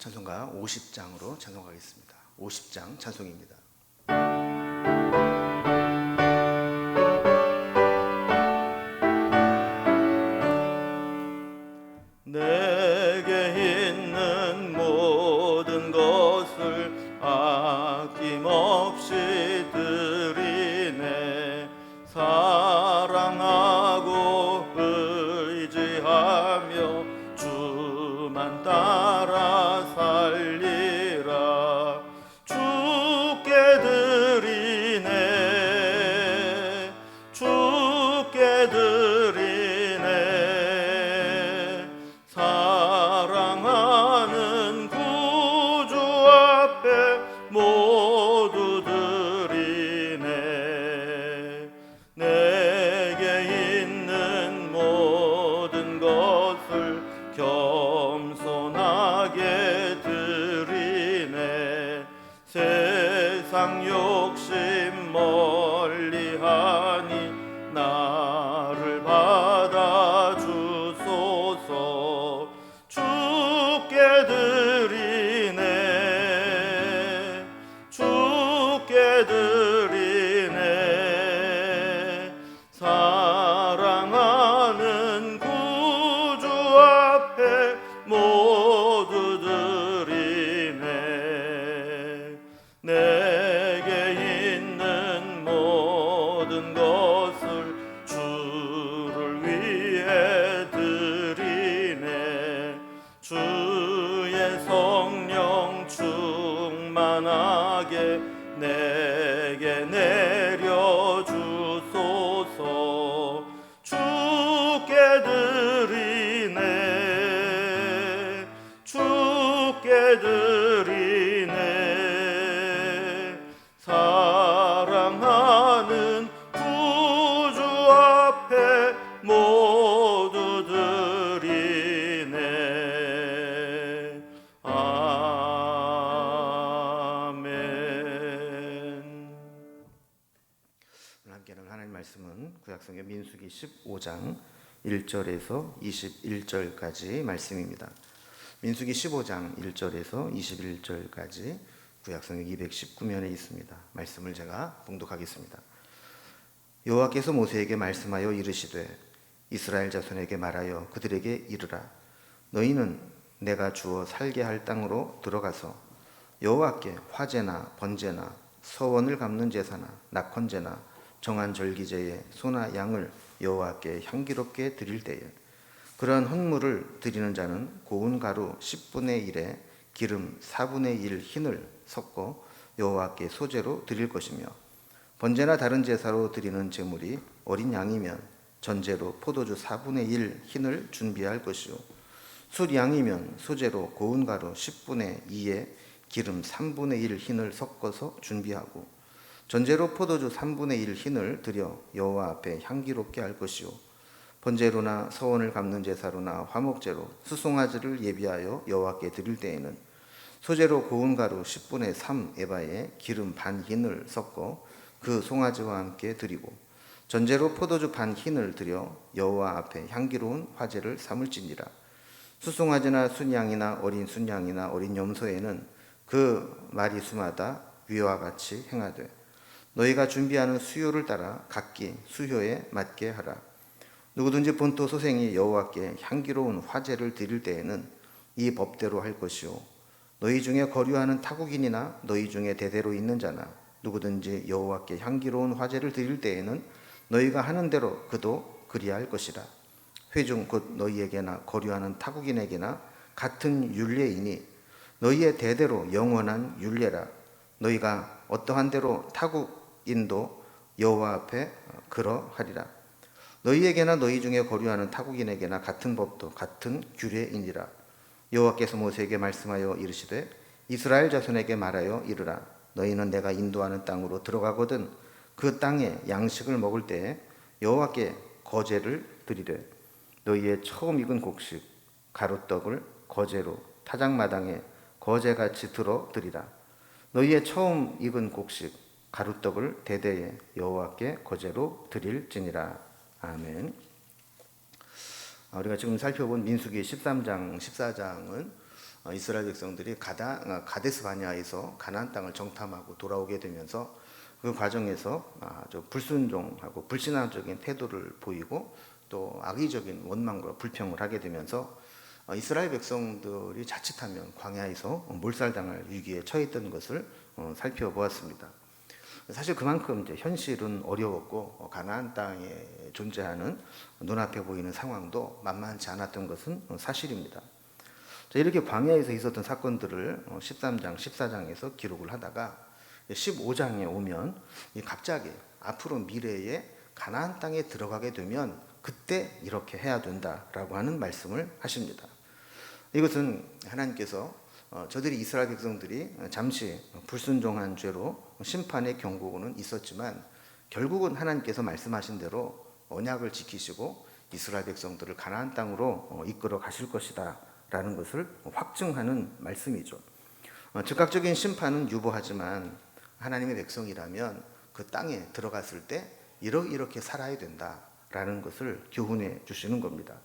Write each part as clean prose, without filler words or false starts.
찬송가 50장으로 찬송하겠습니다. 50장 찬송입니다. 내게 있는 모든 것을 아낌없이 드리네. 사랑하고 의지하며 주만 따라 살리라. 주께 드리네. 주께 드리네. 사랑하는 구주 앞에 모두 드리네. 내게 있는 모든 것을 겸손하게 드리네. 세상 욕심 멀리하니 나를 받아주소서. 주께 드리네. 주께 드리네. 사랑하는 구주 앞에 모두 드리네. 내게 있는 모든 것을 주를 위해 드리네. 주의 성령 충만하게 내게 내려주소서. 주께 드리네. 주께 드리네. 사랑하는 구주 앞에 모두 드리네. 아멘. 함께 하는 하나님 말씀은 구약성경 민수기 15장 1절에서 21절까지 말씀입니다. 민수기 15장 1절에서 21절까지 구약성경 219면에 있습니다. 말씀을 제가 봉독하겠습니다. 여호와께서 모세에게 말씀하여 이르시되 이스라엘 자손에게 말하여 그들에게 이르라. 너희는 내가 주어 살게 할 땅으로 들어가서 여호와께 화제나 번제나 서원을 갚는 제사나 낙헌제나 정한 절기제에 소나 양을 여호와께 향기롭게 드릴 때에 그러한 헌물을 드리는 자는 고운 가루 10분의 1에 기름 4분의 1 흰을 섞어 여호와께 소제로 드릴 것이며 번제나 다른 제사로 드리는 제물이 어린 양이면 전제로 포도주 4분의 1 흰을 준비할 것이요 숫양이면 소제로 고운 가루 10분의 2에 기름 3분의 1 흰을 섞어서 준비하고 전제로 포도주 3분의 1 흰을 드려 여호와 앞에 향기롭게 할 것이요 번제로나 서원을 갚는 제사로나 화목제로 수송아지를 예비하여 여호와께 드릴 때에는 소제로 고운 가루 10분의 3 에바에 기름 반 흰을 섞어 그 송아지와 함께 드리고 전제로 포도주 반 흰을 드려 여호와 앞에 향기로운 화제를 삼을지니라. 수송아지나 순양이나 어린 순양이나 어린 염소에는 그 마리수마다 위와 같이 행하되 너희가 준비하는 수요를 따라 각기 수효에 맞게 하라. 누구든지 본토 소생이 여호와께 향기로운 화제를 드릴 때에는 이 법대로 할 것이요 너희 중에 거류하는 타국인이나 너희 중에 대대로 있는 자나 누구든지 여호와께 향기로운 화제를 드릴 때에는 너희가 하는 대로 그도 그리할 것이라. 회중 곧 너희에게나 거류하는 타국인에게나 같은 율례이니 너희의 대대로 영원한 율례라. 너희가 어떠한 대로 타국인도 여호와 앞에 그러하리라. 너희에게나 너희 중에 거류하는 타국인에게나 같은 법도 같은 규례이니라. 여호와께서 모세에게 말씀하여 이르시되 이스라엘 자손에게 말하여 이르라. 너희는 내가 인도하는 땅으로 들어가거든 그 땅에 양식을 먹을 때에 여호와께 거제를 드리되 너희의 처음 익은 곡식 가루떡을 거제로 타작마당에 거제같이 들어 드리라. 너희의 처음 익은 곡식 가루떡을 대대에 여호와께 거제로 드릴지니라. 아멘. 우리가 지금 살펴본 민수기 13장, 14장은 이스라엘 백성들이 가데스 바네아에서 가나안 땅을 정탐하고 돌아오게 되면서 그 과정에서 아주 불순종하고 불신앙적인 태도를 보이고 또 악의적인 원망과 불평을 하게 되면서 이스라엘 백성들이 자칫하면 광야에서 몰살당할 위기에 처했던 것을 살펴보았습니다. 사실 그만큼 이제 현실은 어려웠고 가나안 땅에 존재하는 눈앞에 보이는 상황도 만만치 않았던 것은 사실입니다. 자, 이렇게 광야에서 있었던 사건들을 13장, 14장에서 기록을 하다가 15장에 오면 갑자기 앞으로 미래에 가나안 땅에 들어가게 되면 그때 이렇게 해야 된다라고 하는 말씀을 하십니다. 이것은 하나님께서 저들이 이스라엘 백성들이 잠시 불순종한 죄로 심판의 경고는 있었지만 결국은 하나님께서 말씀하신 대로 언약을 지키시고 이스라엘 백성들을 가나안 땅으로 이끌어 가실 것이다 라는 것을 확증하는 말씀이죠. 즉각적인 심판은 유보하지만 하나님의 백성이라면 그 땅에 들어갔을 때 이렇게 살아야 된다라는 것을 교훈해 주시는 겁니다.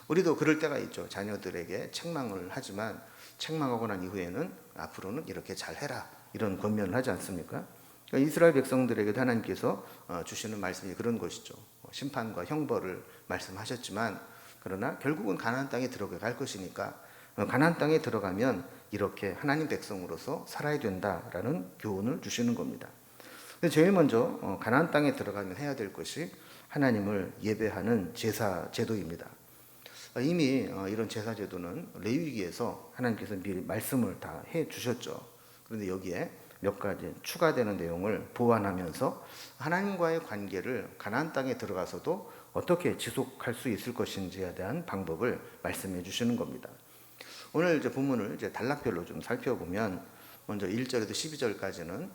우리도 그럴 때가 있죠. 자녀들에게 책망을 하지만 책망하고 난 이후에는 앞으로는 이렇게 잘해라 이런 권면을 하지 않습니까? 그러니까 이스라엘 백성들에게도 하나님께서 주시는 말씀이 그런 것이죠. 심판과 형벌을 말씀하셨지만 그러나 결국은 가나안 땅에 들어갈 것이니까 가나안 땅에 들어가면 이렇게 하나님 백성으로서 살아야 된다라는 교훈을 주시는 겁니다. 제일 먼저 가나안 땅에 들어가면 해야 될 것이 하나님을 예배하는 제사 제도입니다. 이미 이런 제사 제도는 레위기에서 하나님께서 미리 말씀을 다 해 주셨죠. 그런데 여기에 몇 가지 추가되는 내용을 보완하면서 하나님과의 관계를 가나안 땅에 들어가서도 어떻게 지속할 수 있을 것인지에 대한 방법을 말씀해 주시는 겁니다. 오늘 이제 본문을 이제 단락별로 좀 살펴보면 먼저 1절에서 12절까지는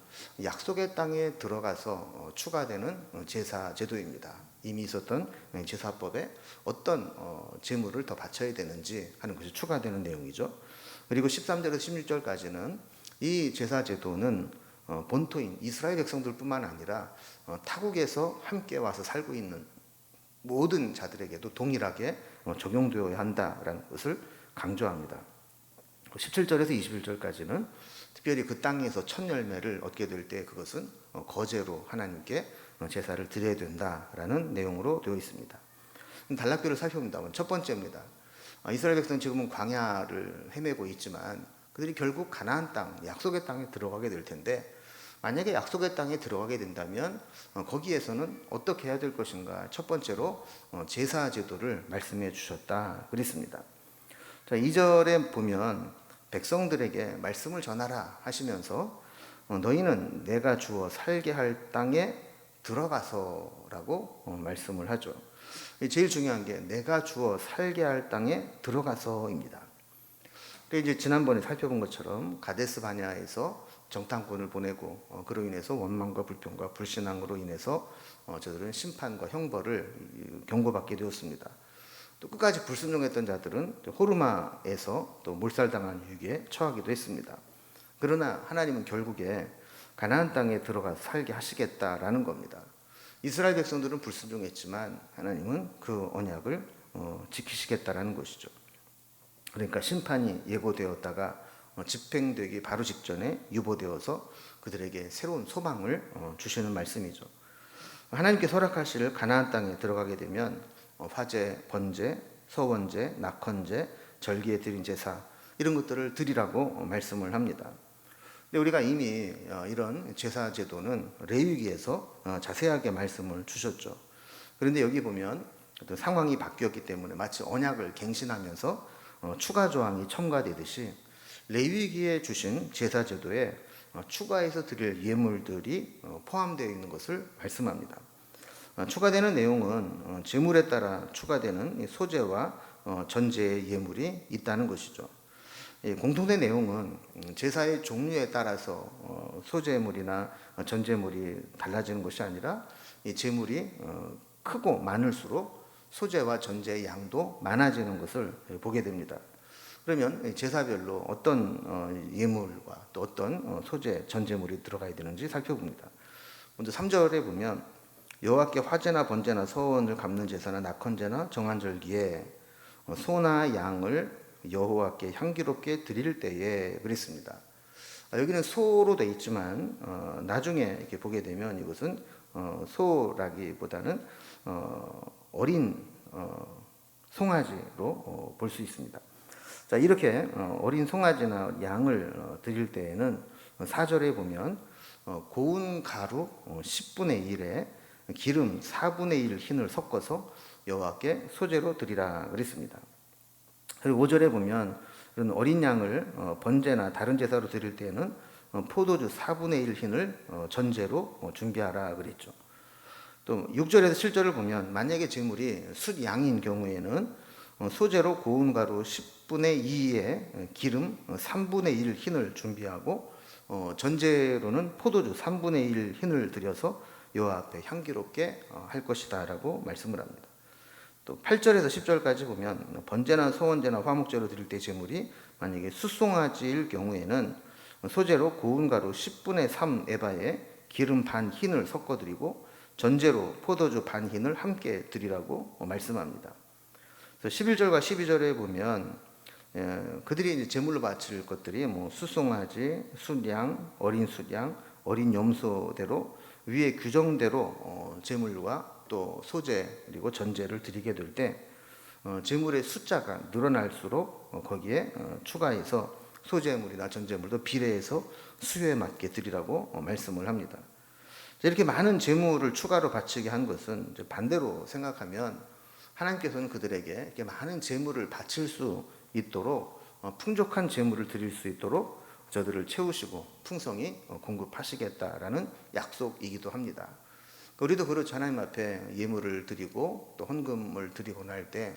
약속의 땅에 들어가서 추가되는 제사 제도입니다. 이미 있었던 제사법에 어떤 제물을 더 바쳐야 되는지 하는 것이 추가되는 내용이죠. 그리고 13절에서 16절까지는 이 제사 제도는 본토인 이스라엘 백성들뿐만 아니라 타국에서 함께 와서 살고 있는 모든 자들에게도 동일하게 적용되어야 한다라는 것을 강조합니다. 17절에서 21절까지는 특별히 그 땅에서 첫 열매를 얻게 될 때 그것은 거제로 하나님께 제사를 드려야 된다라는 내용으로 되어 있습니다. 단락별을 살펴본다면 첫 번째입니다. 이스라엘 백성은 지금은 광야를 헤매고 있지만 그들이 결국 가나안 땅, 약속의 땅에 들어가게 될 텐데 만약에 약속의 땅에 들어가게 된다면 거기에서는 어떻게 해야 될 것인가? 첫 번째로 제사 제도를 말씀해 주셨다 그랬습니다. 자, 2절에 보면 백성들에게 말씀을 전하라 하시면서 너희는 내가 주어 살게 할 땅에 들어가서라고 말씀을 하죠. 제일 중요한 게 내가 주어 살게 할 땅에 들어가서입니다. 이제 지난번에 살펴본 것처럼 가데스 바네아에서 정탐꾼을 보내고 그로 인해서 원망과 불평과 불신앙으로 인해서 저들은 심판과 형벌을 경고받게 되었습니다. 또 끝까지 불순종했던 자들은 호르마에서 또 몰살당한 위기에 처하기도 했습니다. 그러나 하나님은 결국에 가나안 땅에 들어가 살게 하시겠다라는 겁니다. 이스라엘 백성들은 불순종했지만 하나님은 그 언약을 지키시겠다라는 것이죠. 그러니까 심판이 예고되었다가 집행되기 바로 직전에 유보되어서 그들에게 새로운 소망을 주시는 말씀이죠. 하나님께 허락하실 가나안 땅에 들어가게 되면 화제, 번제, 서원제, 낙헌제, 절기에 드린 제사 이런 것들을 드리라고 말씀을 합니다. 근데 우리가 이미 이런 제사 제도는 레위기에서 자세하게 말씀을 주셨죠. 그런데 여기 보면 상황이 바뀌었기 때문에 마치 언약을 갱신하면서 추가 조항이 첨가되듯이 레위기에 주신 제사 제도에 추가해서 드릴 예물들이 포함되어 있는 것을 말씀합니다. 추가되는 내용은 제물에 따라 추가되는 소제와 전제의 예물이 있다는 것이죠. 공통된 내용은 제사의 종류에 따라서 소제물이나 전제물이 달라지는 것이 아니라 이 제물이 크고 많을수록 소제와 전제의 양도 많아지는 것을 보게 됩니다. 그러면 제사별로 어떤 예물과 또 어떤 소제, 전제물이 들어가야 되는지 살펴봅니다. 먼저 3절에 보면 여호와께 화제나 번제나 서원을 갚는 제사나 낙헌제나 정한절기에 소나 양을 여호와께 향기롭게 드릴 때에 그랬습니다. 여기는 소로 되어 있지만 나중에 이렇게 보게 되면 이것은 소라기보다는 어린 송아지로 볼 수 있습니다. 자, 이렇게 어린 송아지나 양을 드릴 때에는 4절에 보면 고운 가루 10분의 1에 기름 4분의 1 흰을 섞어서 여호와께 소제로 드리라 그랬습니다. 그리고 5절에 보면 이런 어린 양을 번제나 다른 제사로 드릴 때에는 포도주 4분의 1 흰을 전제로 준비하라 그랬죠. 또 6절에서 7절을 보면 만약에 제물이 숫양인 경우에는 소제로 고운 가루 10분의 2에 기름 3분의 1 흰을 준비하고 전제로는 포도주 3분의 1 흰을 들여서 여호와 앞에 향기롭게 할 것이다 라고 말씀을 합니다. 또 8절에서 10절까지 보면 번제나 소원제나 화목제로 드릴 때 제물이 만약에 숫송아지일 경우에는 소제로 고운 가루 10분의 3 에바에 기름 반 흰을 섞어 드리고 전제로 포도주 반 흰을 함께 드리라고 말씀합니다. 그래서 11절과 12절에 보면 그들이 이제 제물로 바칠 것들이 뭐 숫송아지, 숫양, 어린 숫양, 어린 염소대로 위에 규정대로 제물과 또 소제 그리고 전제를 드리게 될 때 제물의 숫자가 늘어날수록 거기에 추가해서 소제물이나 전제물도 비례해서 수요에 맞게 드리라고 말씀을 합니다. 이렇게 많은 제물을 추가로 바치게 한 것은 반대로 생각하면 하나님께서는 그들에게 이렇게 많은 제물을 바칠 수 있도록 풍족한 제물을 드릴 수 있도록 저들을 채우시고 풍성히 공급하시겠다라는 약속이기도 합니다. 우리도 그렇죠. 하나님 앞에 예물을 드리고 또 헌금을 드리고 날 때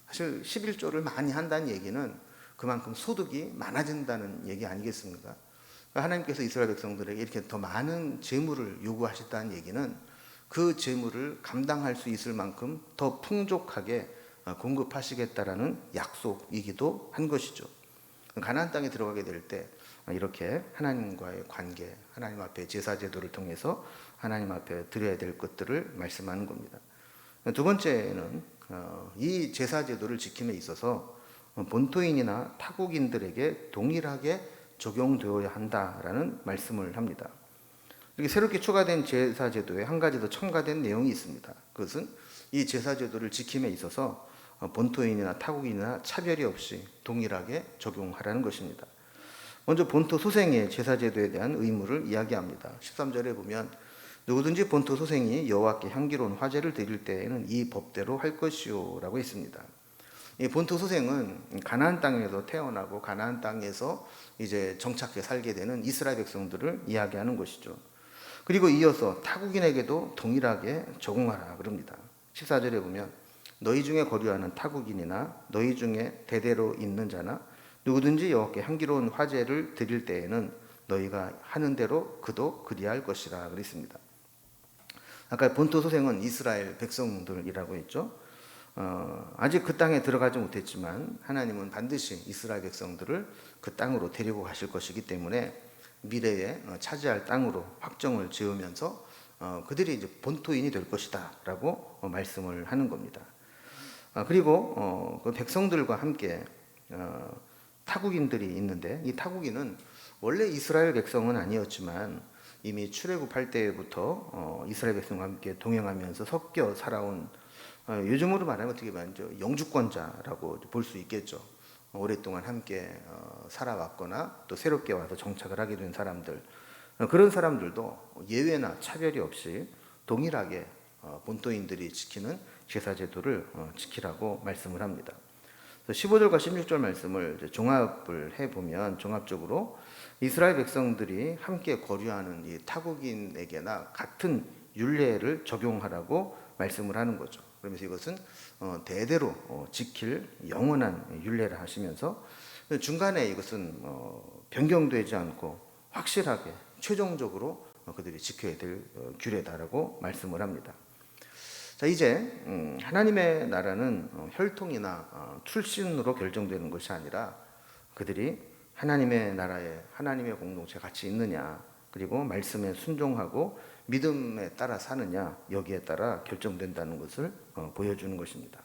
사실 11조를 많이 한다는 얘기는 그만큼 소득이 많아진다는 얘기 아니겠습니까? 하나님께서 이스라엘 백성들에게 이렇게 더 많은 제물을 요구하셨다는 얘기는 그 제물을 감당할 수 있을 만큼 더 풍족하게 공급하시겠다라는 약속이기도 한 것이죠. 가나안 땅에 들어가게 될 때 이렇게 하나님과의 관계, 하나님 앞에 제사 제도를 통해서 하나님 앞에 드려야 될 것들을 말씀하는 겁니다. 두 번째는 이 제사 제도를 지킴에 있어서 본토인이나 타국인들에게 동일하게 적용되어야 한다라는 말씀을 합니다. 이렇게 새롭게 추가된 제사 제도에 한 가지 더 첨가된 내용이 있습니다. 그것은 이 제사 제도를 지킴에 있어서 본토인이나 타국인이나 차별이 없이 동일하게 적용하라는 것입니다. 먼저 본토 소생의 제사 제도에 대한 의무를 이야기합니다. 13절에 보면 누구든지 본토 소생이 여호와께 향기로운 화제를 드릴 때에는 이 법대로 할 것이요라고 했습니다. 이 본토 소생은 가나안 땅에서 태어나고 가나안 땅에서 이제 정착해 살게 되는 이스라엘 백성들을 이야기하는 것이죠. 그리고 이어서 타국인에게도 동일하게 적용하라 그럽니다. 14절에 보면 너희 중에 거류하는 타국인이나 너희 중에 대대로 있는 자나 누구든지 여호와께 향기로운 화제를 드릴 때에는 너희가 하는 대로 그도 그리할 것이라 그랬습니다. 아까 본토 소생은 이스라엘 백성들이라고 했죠. 아직 그 땅에 들어가지 못했지만 하나님은 반드시 이스라엘 백성들을 그 땅으로 데리고 가실 것이기 때문에 미래에 차지할 땅으로 확정을 지으면서 그들이 이제 본토인이 될 것이다라고 말씀을 하는 겁니다. 그리고 그 백성들과 함께 타국인들이 있는데 이 타국인은 원래 이스라엘 백성은 아니었지만 이미 출애굽할 때부터 이스라엘 백성과 함께 동행하면서 섞여 살아온 요즘으로 말하면 어떻게 말하죠? 영주권자라고 볼 수 있겠죠. 오랫동안 함께 살아왔거나 또 새롭게 와서 정착을 하게 된 사람들, 그런 사람들도 예외나 차별이 없이 동일하게 본토인들이 지키는 제사 제도를 지키라고 말씀을 합니다. 15절과 16절 말씀을 종합을 해보면 종합적으로 이스라엘 백성들이 함께 거류하는 이 타국인에게나 같은 율례를 적용하라고 말씀을 하는 거죠. 그러면서 이것은 대대로 지킬 영원한 율례를 하시면서 중간에 이것은 변경되지 않고 확실하게 최종적으로 그들이 지켜야 될 규례다라고 말씀을 합니다. 자, 이제 하나님의 나라는 혈통이나 출신으로 결정되는 것이 아니라 그들이 하나님의 나라에 하나님의 공동체에 같이 있느냐, 그리고 말씀에 순종하고 믿음에 따라 사느냐, 여기에 따라 결정된다는 것을 보여주는 것입니다.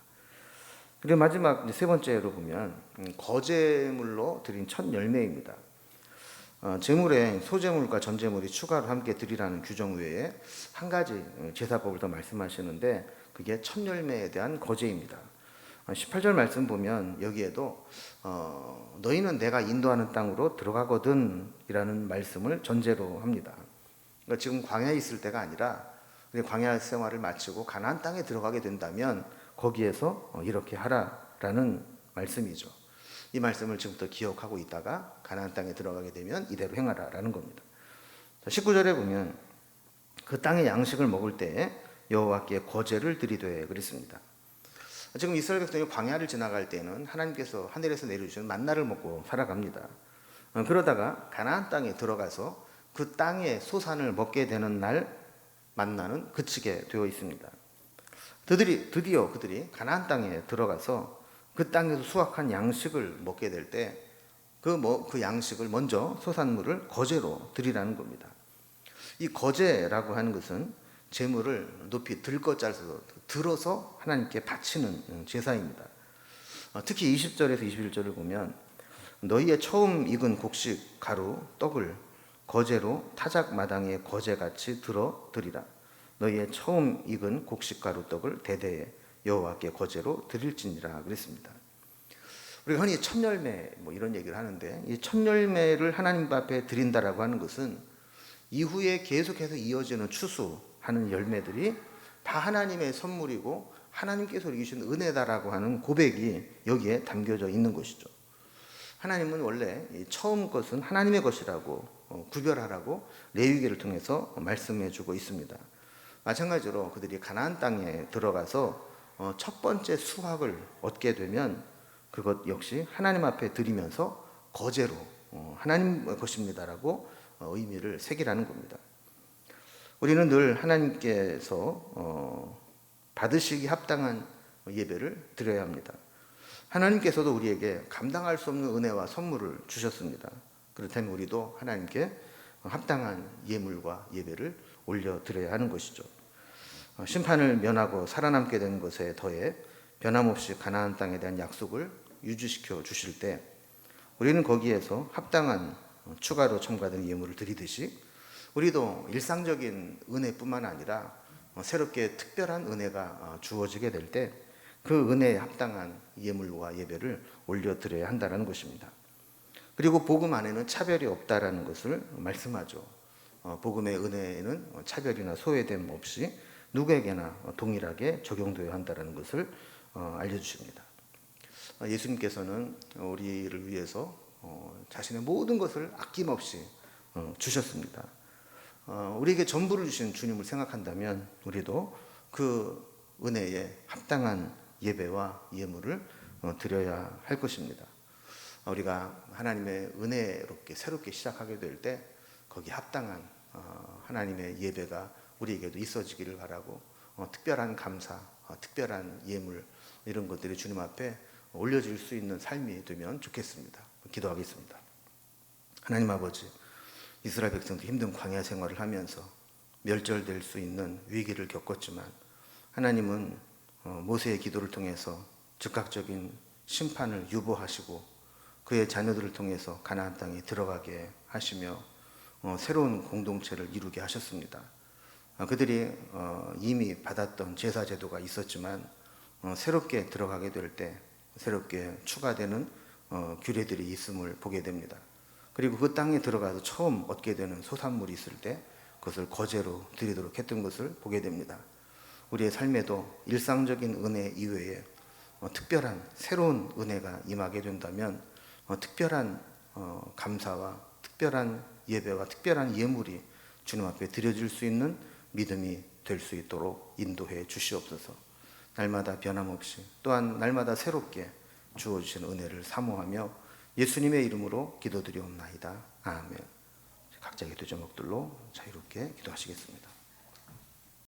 그리고 마지막 이제 세 번째로 보면 거제물로 드린 첫 열매입니다. 제물에 소제물과 전제물이 추가로 함께 드리라는 규정 외에 한 가지 제사법을 더 말씀하시는데 그게 첫 열매에 대한 거제입니다. 18절 말씀 보면 여기에도 너희는 내가 인도하는 땅으로 들어가거든 이라는 말씀을 전제로 합니다. 그러니까 지금 광야에 있을 때가 아니라 광야 생활을 마치고 가나안 땅에 들어가게 된다면 거기에서 이렇게 하라라는 말씀이죠. 이 말씀을 지금부터 기억하고 있다가 가나안 땅에 들어가게 되면 이대로 행하라라는 겁니다. 19절에 보면 그 땅의 양식을 먹을 때에 여호와께 거제를 드리되 그랬습니다. 지금 이스라엘 백성이 광야를 지나갈 때는 하나님께서 하늘에서 내려주시는 만나를 먹고 살아갑니다. 그러다가 가나안 땅에 들어가서 그 땅의 소산을 먹게 되는 날 만나는 그치게 되어 있습니다. 드디어 그들이 가나안 땅에 들어가서 그 땅에서 수확한 양식을 먹게 될 때 그 양식을 먼저 소산물을 거제로 드리라는 겁니다. 이 거제라고 하는 것은 제물을 높이 들어서 하나님께 바치는 제사입니다. 특히 20절에서 21절을 보면 너희의 처음 익은 곡식 가루 떡을 거제로 타작 마당에 거제같이 들어 드리라. 너희의 처음 익은 곡식 가루 떡을 대대에 여호와께 거제로 드릴지니라 그랬습니다. 우리가 흔히 첫 열매 이런 얘기를 하는데 이 첫 열매를 하나님 앞에 드린다라고 하는 것은 이후에 계속해서 이어지는 추수하는 열매들이 다 하나님의 선물이고 하나님께서 주신 은혜다라고 하는 고백이 여기에 담겨져 있는 것이죠. 하나님은 원래 처음 것은 하나님의 것이라고 구별하라고 레위기를 통해서 말씀해 주고 있습니다. 마찬가지로 그들이 가나안 땅에 들어가서 첫 번째 수확을 얻게 되면 그것 역시 하나님 앞에 드리면서 거제로 하나님 것입니다라고 의미를 새기라는 겁니다. 우리는 늘 하나님께서 받으시기 합당한 예배를 드려야 합니다. 하나님께서도 우리에게 감당할 수 없는 은혜와 선물을 주셨습니다. 그렇다면 우리도 하나님께 합당한 예물과 예배를 올려드려야 하는 것이죠. 심판을 면하고 살아남게 된 것에 더해 변함없이 가나안 땅에 대한 약속을 유지시켜 주실 때 우리는 거기에서 합당한 추가로 첨가된 예물을 드리듯이 우리도 일상적인 은혜뿐만 아니라 새롭게 특별한 은혜가 주어지게 될 때 그 은혜에 합당한 예물과 예배를 올려드려야 한다는 것입니다. 그리고 복음 안에는 차별이 없다라는 것을 말씀하죠. 복음의 은혜에는 차별이나 소외됨 없이 누구에게나 동일하게 적용되어야 한다는 것을 알려주십니다. 예수님께서는 우리를 위해서 자신의 모든 것을 아낌없이 주셨습니다. 우리에게 전부를 주신 주님을 생각한다면 우리도 그 은혜에 합당한 예배와 예물을 드려야 할 것입니다. 우리가 하나님의 은혜롭게 새롭게 시작하게 될 때 거기에 합당한 하나님의 예배가 우리에게도 있어지기를 바라고 특별한 감사, 특별한 예물 이런 것들이 주님 앞에 올려질 수 있는 삶이 되면 좋겠습니다. 기도하겠습니다. 하나님 아버지, 이스라엘 백성도 힘든 광야 생활을 하면서 멸절될 수 있는 위기를 겪었지만 하나님은 모세의 기도를 통해서 즉각적인 심판을 유보하시고 그의 자녀들을 통해서 가나안 땅에 들어가게 하시며 새로운 공동체를 이루게 하셨습니다. 그들이 이미 받았던 제사 제도가 있었지만 새롭게 들어가게 될 때 새롭게 추가되는 규례들이 있음을 보게 됩니다. 그리고 그 땅에 들어가서 처음 얻게 되는 소산물이 있을 때 그것을 거제로 드리도록 했던 것을 보게 됩니다. 우리의 삶에도 일상적인 은혜 이외에 특별한 새로운 은혜가 임하게 된다면 특별한 감사와 특별한 예배와 특별한 예물이 주님 앞에 드려질 수 있는 믿음이 될 수 있도록 인도해 주시옵소서. 날마다 변함없이 또한 날마다 새롭게 주어주신 은혜를 사모하며 예수님의 이름으로 기도드리옵나이다. 아멘. 각자의 기도 제목들로 자유롭게 기도하시겠습니다.